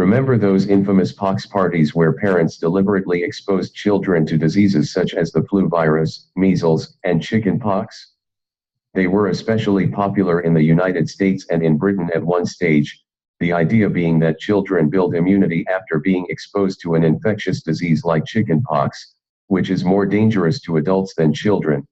Remember those infamous pox parties where parents deliberately exposed children to diseases such as the flu virus, measles, and chicken pox? They were especially popular in the United States and in Britain at one stage, the idea being that children build immunity after being exposed to an infectious disease like chickenpox, which is more dangerous to adults than children.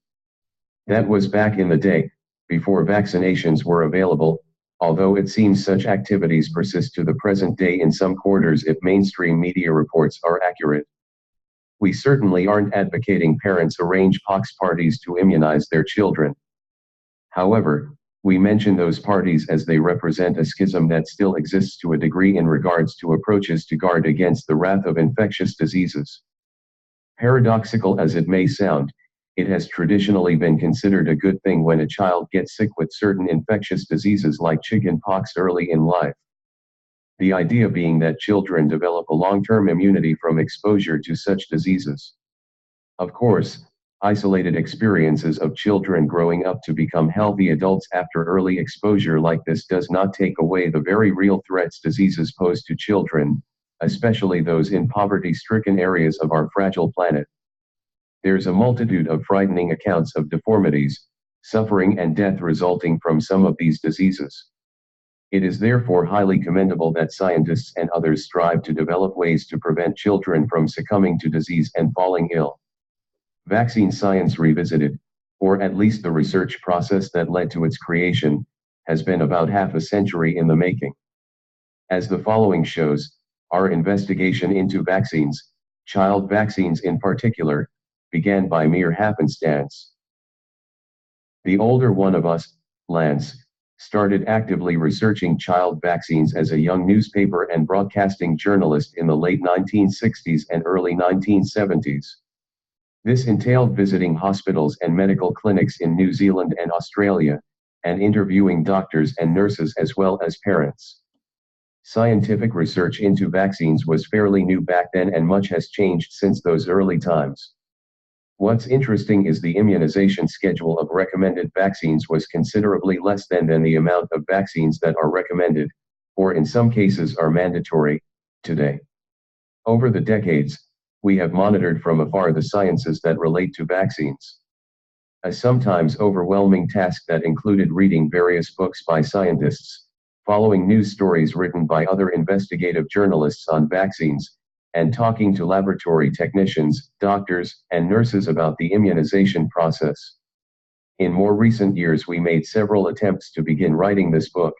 That was back in the day, before vaccinations were available, although it seems such activities persist to the present day in some quarters if mainstream media reports are accurate. We certainly aren't advocating parents arrange pox parties to immunize their children. However, we mention those parties as they represent a schism that still exists to a degree in regards to approaches to guard against the wrath of infectious diseases. Paradoxical as it may sound, it has traditionally been considered a good thing when a child gets sick with certain infectious diseases like chickenpox early in life. The idea being that children develop a long-term immunity from exposure to such diseases. Of course, isolated experiences of children growing up to become healthy adults after early exposure like this does not take away the very real threats diseases pose to children, especially those in poverty-stricken areas of our fragile planet. There's a multitude of frightening accounts of deformities, suffering and death resulting from some of these diseases. It is therefore highly commendable that scientists and others strive to develop ways to prevent children from succumbing to disease and falling ill. Vaccine science revisited, or at least the research process that led to its creation, has been about half a century in the making. As the following shows, our investigation into vaccines, child vaccines in particular, began by mere happenstance. The older one of us, Lance, started actively researching child vaccines as a young newspaper and broadcasting journalist in the late 1960s and early 1970s. This entailed visiting hospitals and medical clinics in New Zealand and Australia, and interviewing doctors and nurses as well as parents. Scientific research into vaccines was fairly new back then, and much has changed since those early times. What's interesting is the immunization schedule of recommended vaccines was considerably less than the amount of vaccines that are recommended, or in some cases are mandatory, today. Over the decades, we have monitored from afar the sciences that relate to vaccines. A sometimes overwhelming task that included reading various books by scientists, following news stories written by other investigative journalists on vaccines, and talking to laboratory technicians, doctors, and nurses about the immunization process. In more recent years, we made several attempts to begin writing this book.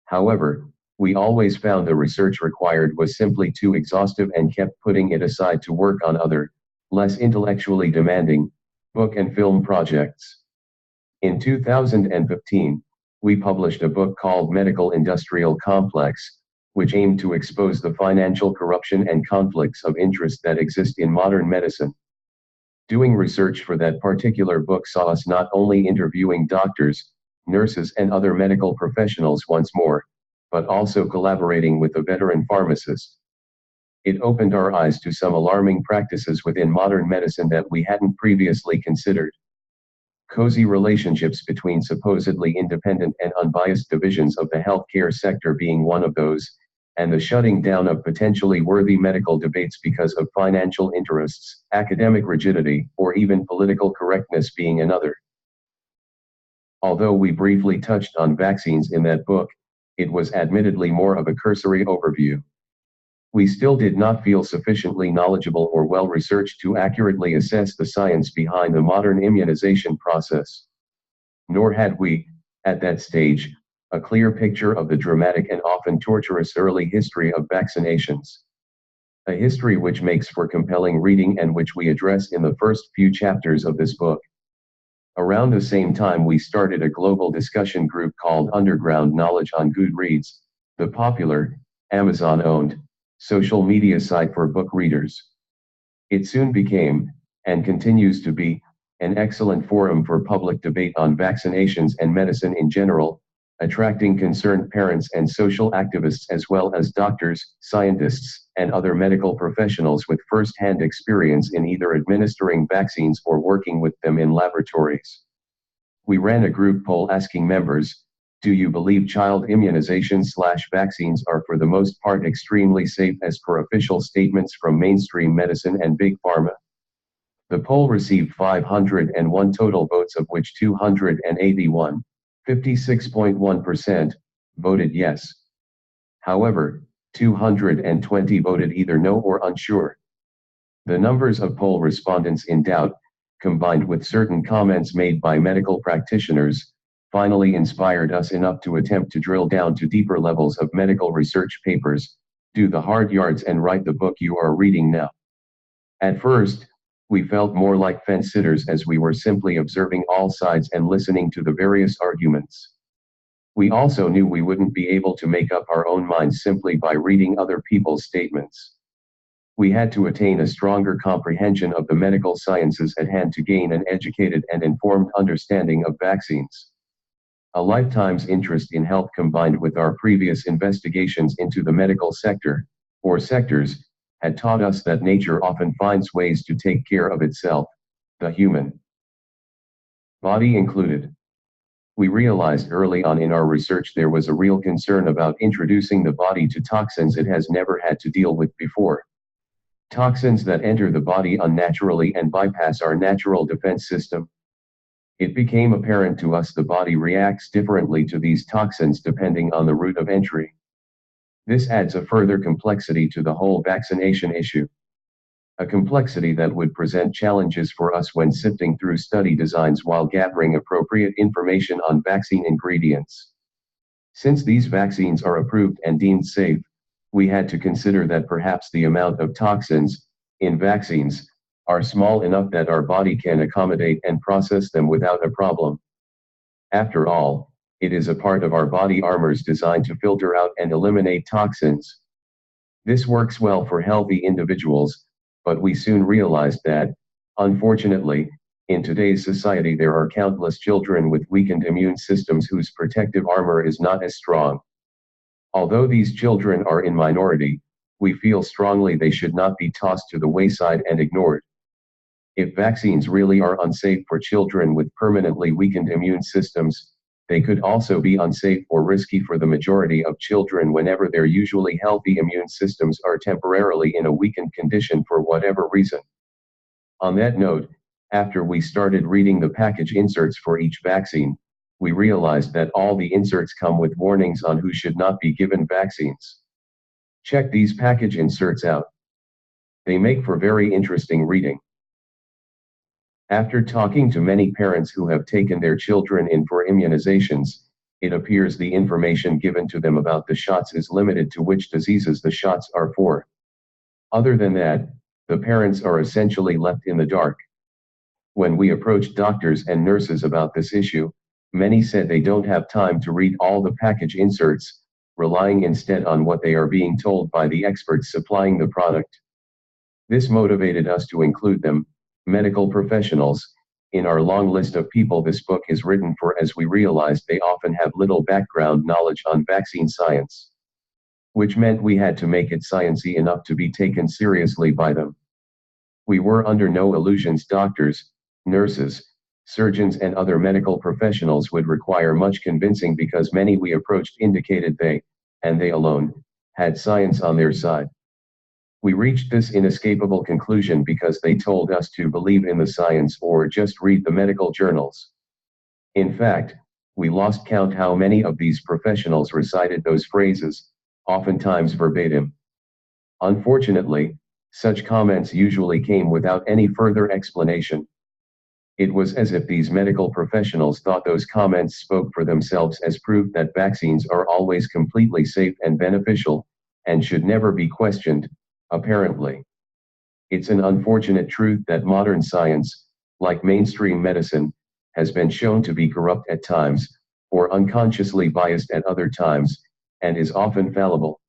However, we always found the research required was simply too exhaustive and kept putting it aside to work on other, less intellectually demanding, book and film projects. In 2015, we published a book called Medical Industrial Complex, which aimed to expose the financial corruption and conflicts of interest that exist in modern medicine. Doing research for that particular book saw us not only interviewing doctors, nurses, and other medical professionals once more, but also collaborating with a veteran pharmacist. It opened our eyes to some alarming practices within modern medicine that we hadn't previously considered. Cozy relationships between supposedly independent and unbiased divisions of the healthcare sector being one of those, and the shutting down of potentially worthy medical debates because of financial interests, academic rigidity, or even political correctness being another. Although we briefly touched on vaccines in that book, it was admittedly more of a cursory overview. We still did not feel sufficiently knowledgeable or well-researched to accurately assess the science behind the modern immunization process. Nor had we, at that stage, a clear picture of the dramatic and often torturous early history of vaccinations. A history which makes for compelling reading and which we address in the first few chapters of this book. Around the same time, we started a global discussion group called Underground Knowledge on Goodreads, the popular, Amazon-owned, social media site for book readers. It soon became, and continues to be, an excellent forum for public debate on vaccinations and medicine in general, attracting concerned parents and social activists as well as doctors, scientists, and other medical professionals with first-hand experience in either administering vaccines or working with them in laboratories. We ran a group poll asking members, Do you believe child immunizations/vaccines are for the most part extremely safe as per official statements from mainstream medicine and big pharma? The poll received 501 total votes, of which 281, 56.1%, voted yes. However, 220 voted either no or unsure. The numbers of poll respondents in doubt, combined with certain comments made by medical practitioners, finally inspired us enough to attempt to drill down to deeper levels of medical research papers, do the hard yards, and write the book you are reading now. At first, we felt more like fence sitters as we were simply observing all sides and listening to the various arguments. We also knew we wouldn't be able to make up our own minds simply by reading other people's statements. We had to attain a stronger comprehension of the medical sciences at hand to gain an educated and informed understanding of vaccines. A lifetime's interest in health combined with our previous investigations into the medical sector, or sectors, had taught us that nature often finds ways to take care of itself, the human body included. We realized early on in our research there was a real concern about introducing the body to toxins it has never had to deal with before. Toxins that enter the body unnaturally and bypass our natural defense system. It became apparent to us the body reacts differently to these toxins depending on the route of entry. This adds a further complexity to the whole vaccination issue. A complexity that would present challenges for us when sifting through study designs while gathering appropriate information on vaccine ingredients. Since these vaccines are approved and deemed safe, we had to consider that perhaps the amount of toxins in vaccines are small enough that our body can accommodate and process them without a problem. After all, it is a part of our body armors designed to filter out and eliminate toxins. This works well for healthy individuals, but we soon realized that, unfortunately, in today's society there are countless children with weakened immune systems whose protective armor is not as strong. Although these children are in minority, we feel strongly they should not be tossed to the wayside and ignored. If vaccines really are unsafe for children with permanently weakened immune systems, they could also be unsafe or risky for the majority of children whenever their usually healthy immune systems are temporarily in a weakened condition for whatever reason. On that note, after we started reading the package inserts for each vaccine, we realized that all the inserts come with warnings on who should not be given vaccines. Check these package inserts out. They make for very interesting reading. After talking to many parents who have taken their children in for immunizations, it appears the information given to them about the shots is limited to which diseases the shots are for. Other than that, the parents are essentially left in the dark. When we approached doctors and nurses about this issue, many said they don't have time to read all the package inserts, relying instead on what they are being told by the experts supplying the product. This motivated us to include them, medical professionals, in our long list of people this book is written for, as we realized they often have little background knowledge on vaccine science. Which meant we had to make it sciencey enough to be taken seriously by them. We were under no illusions doctors, nurses, surgeons and other medical professionals would require much convincing because many we approached indicated they, and they alone, had science on their side. We reached this inescapable conclusion because they told us to believe in the science or just read the medical journals. In fact, we lost count how many of these professionals recited those phrases, oftentimes verbatim. Unfortunately, such comments usually came without any further explanation. It was as if these medical professionals thought those comments spoke for themselves as proof that vaccines are always completely safe and beneficial, and should never be questioned. Apparently, it's an unfortunate truth that modern science, like mainstream medicine, has been shown to be corrupt at times, or unconsciously biased at other times, and is often fallible.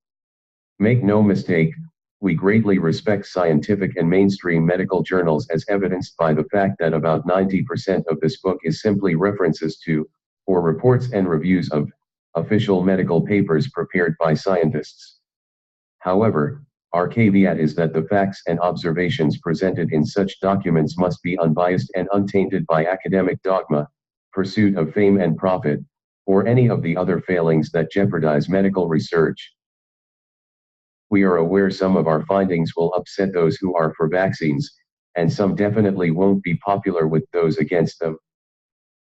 Make no mistake, we greatly respect scientific and mainstream medical journals as evidenced by the fact that about 90% of this book is simply references to, or reports and reviews of, official medical papers prepared by scientists. However, our caveat is that the facts and observations presented in such documents must be unbiased and untainted by academic dogma, pursuit of fame and profit, or any of the other failings that jeopardize medical research. We are aware some of our findings will upset those who are for vaccines, and some definitely won't be popular with those against them.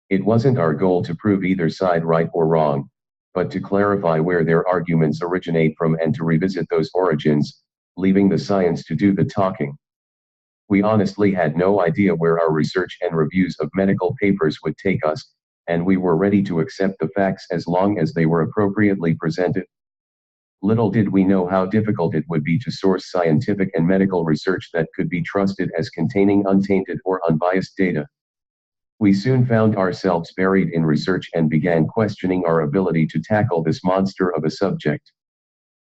It wasn't our goal to prove either side right or wrong, but to clarify where their arguments originate from and to revisit those origins, leaving the science to do the talking. We honestly had no idea where our research and reviews of medical papers would take us, and we were ready to accept the facts as long as they were appropriately presented. Little did we know how difficult it would be to source scientific and medical research that could be trusted as containing untainted or unbiased data. We soon found ourselves buried in research and began questioning our ability to tackle this monster of a subject.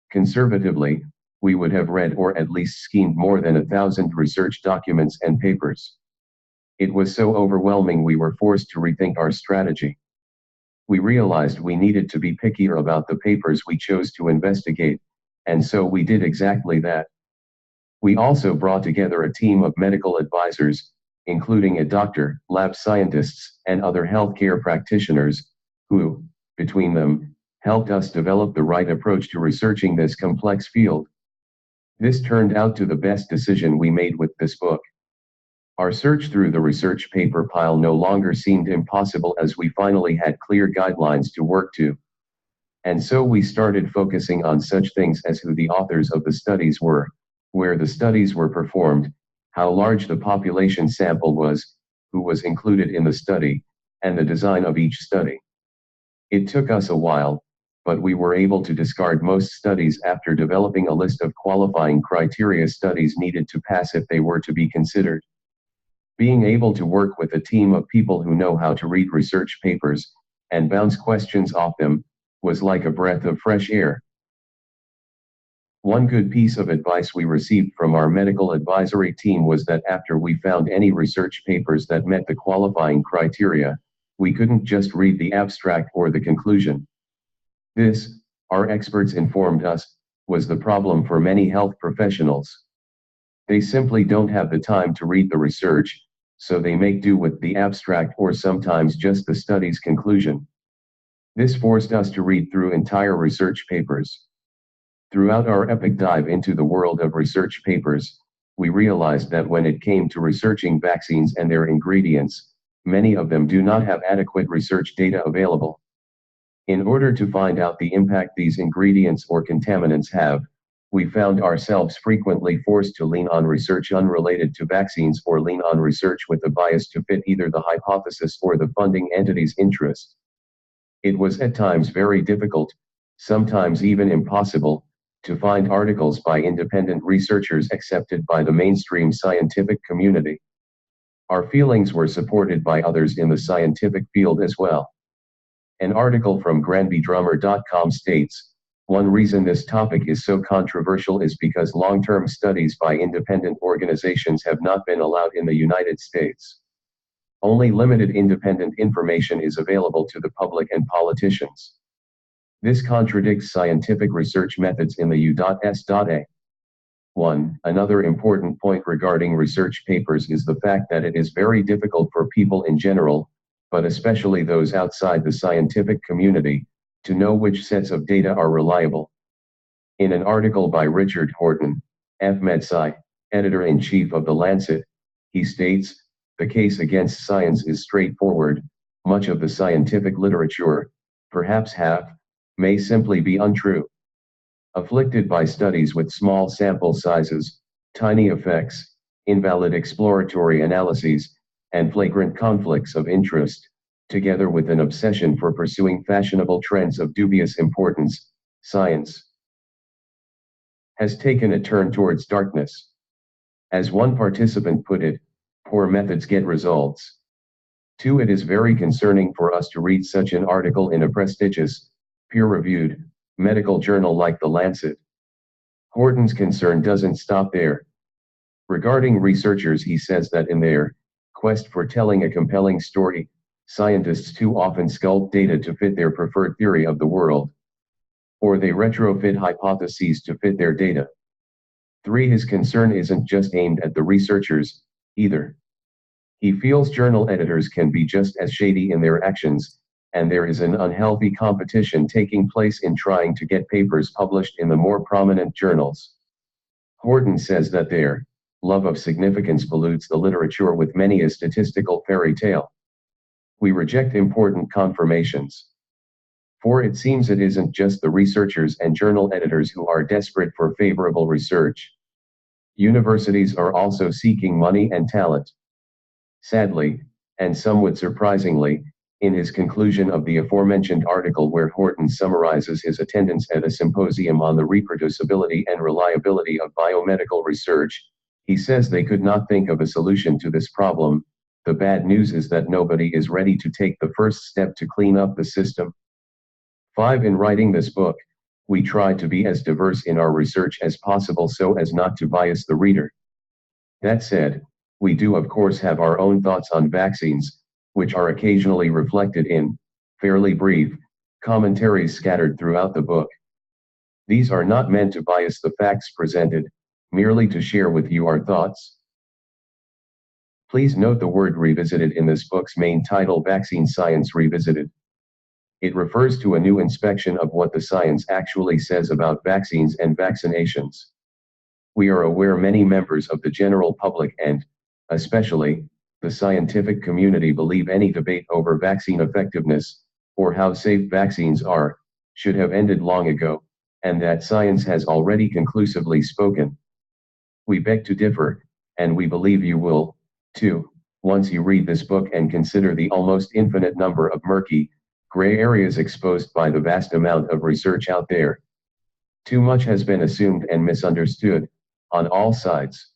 Conservatively, we would have read or at least skimmed more than 1,000 research documents and papers. It was so overwhelming we were forced to rethink our strategy. We realized we needed to be pickier about the papers we chose to investigate, and so we did exactly that. We also brought together a team of medical advisors, including a doctor, lab scientists, and other healthcare practitioners, who, between them, helped us develop the right approach to researching this complex field. This turned out to the best decision we made with this book. Our search through the research paper pile no longer seemed impossible as we finally had clear guidelines to work to. And so we started focusing on such things as who the authors of the studies were, where the studies were performed, how large the population sample was, who was included in the study, and the design of each study. It took us a while, but we were able to discard most studies after developing a list of qualifying criteria studies needed to pass if they were to be considered. Being able to work with a team of people who know how to read research papers, and bounce questions off them, was like a breath of fresh air. One good piece of advice we received from our medical advisory team was that after we found any research papers that met the qualifying criteria, we couldn't just read the abstract or the conclusion. This, our experts informed us, was the problem for many health professionals. They simply don't have the time to read the research, so they make do with the abstract or sometimes just the study's conclusion. This forced us to read through entire research papers. Throughout our epic dive into the world of research papers, we realized that when it came to researching vaccines and their ingredients, many of them do not have adequate research data available. In order to find out the impact these ingredients or contaminants have, we found ourselves frequently forced to lean on research unrelated to vaccines or lean on research with a bias to fit either the hypothesis or the funding entity's interest. It was at times very difficult, sometimes even impossible, to find articles by independent researchers accepted by the mainstream scientific community. Our feelings were supported by others in the scientific field as well. An article from granbydrummer.com states, "One reason this topic is so controversial is because long-term studies by independent organizations have not been allowed in the United States. Only limited independent information is available to the public and politicians. This contradicts scientific research methods in the U.S.A. 1. Another important point regarding research papers is the fact that it is very difficult for people in general, but especially those outside the scientific community, to know which sets of data are reliable." In an article by Richard Horton, FMedSci, editor-in-chief of The Lancet, he states, "The case against science is straightforward. Much of the scientific literature, perhaps half, may simply be untrue. Afflicted by studies with small sample sizes, tiny effects, invalid exploratory analyses, and flagrant conflicts of interest, together with an obsession for pursuing fashionable trends of dubious importance, science has taken a turn towards darkness. As one participant put it, poor methods get results. 2. It is very concerning for us to read such an article in a prestigious, peer-reviewed, medical journal like The Lancet." Horton's concern doesn't stop there. Regarding researchers, he says that in their quest for telling a compelling story, scientists too often sculpt data to fit their preferred theory of the world. Or they retrofit hypotheses to fit their data. 3. His concern isn't just aimed at the researchers, either. He feels journal editors can be just as shady in their actions, and there is an unhealthy competition taking place in trying to get papers published in the more prominent journals. Horton says that their love of significance pollutes the literature with many a statistical fairy tale. We reject important confirmations. For it seems it isn't just the researchers and journal editors who are desperate for favorable research. Universities are also seeking money and talent. Sadly, and somewhat surprisingly, in his conclusion of the aforementioned article where Horton summarizes his attendance at a symposium on the reproducibility and reliability of biomedical research, he says they could not think of a solution to this problem. The bad news is that nobody is ready to take the first step to clean up the system. 5. In writing this book, we try to be as diverse in our research as possible so as not to bias the reader. That said, we do of course have our own thoughts on vaccines, which are occasionally reflected in fairly brief commentaries scattered throughout the book. These are not meant to bias the facts presented, merely to share with you our thoughts. Please note the word revisited in this book's main title, Vaccine Science Revisited. It refers to a new inspection of what the science actually says about vaccines and vaccinations. We are aware many members of the general public and, especially, the scientific community believe any debate over vaccine effectiveness, or how safe vaccines are, should have ended long ago, and that science has already conclusively spoken. We beg to differ, and we believe you will, too, once you read this book and consider the almost infinite number of murky, gray areas exposed by the vast amount of research out there. Too much has been assumed and misunderstood, on all sides.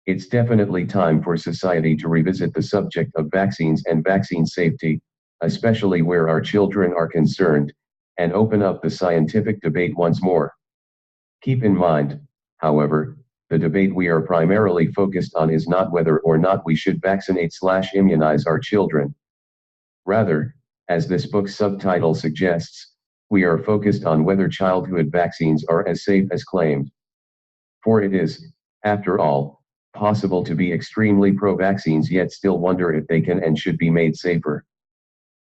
It's definitely time for society to revisit the subject of vaccines and vaccine safety, especially where our children are concerned, and open up the scientific debate once more. Keep in mind, however, the debate we are primarily focused on is not whether or not we should vaccinate/immunize our children. Rather, as this book's subtitle suggests, we are focused on whether childhood vaccines are as safe as claimed. For it is, after all, possible to be extremely pro-vaccines yet still wonder if they can and should be made safer.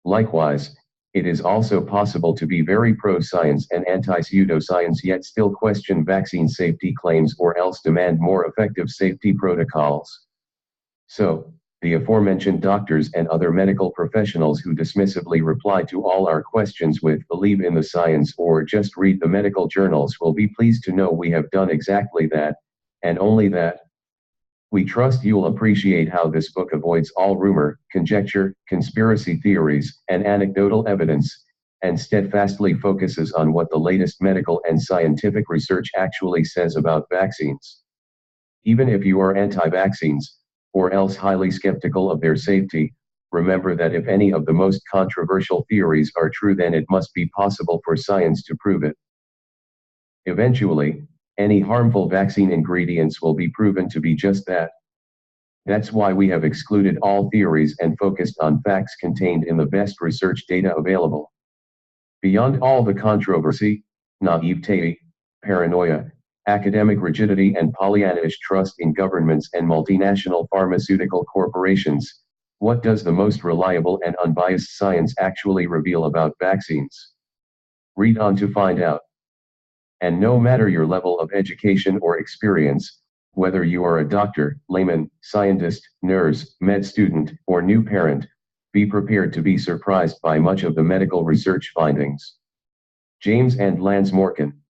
Likewise, it is also possible to be very pro-science and anti-pseudoscience yet still question vaccine safety claims or else demand more effective safety protocols. So, the aforementioned doctors and other medical professionals who dismissively reply to all our questions with "believe in the science" or "just read the medical journals" will be pleased to know we have done exactly that, and only that. We trust you'll appreciate how this book avoids all rumor, conjecture, conspiracy theories, and anecdotal evidence, and steadfastly focuses on what the latest medical and scientific research actually says about vaccines. Even if you are anti-vaccines, or else highly skeptical of their safety, remember that if any of the most controversial theories are true, then it must be possible for science to prove it. Eventually, any harmful vaccine ingredients will be proven to be just that. That's why we have excluded all theories and focused on facts contained in the best research data available. Beyond all the controversy, naivete, paranoia, academic rigidity, and Pollyannish trust in governments and multinational pharmaceutical corporations, what does the most reliable and unbiased science actually reveal about vaccines? Read on to find out. And no matter your level of education or experience, whether you are a doctor, layman, scientist, nurse, med student, or new parent, be prepared to be surprised by much of the medical research findings. James and Lance Morcan.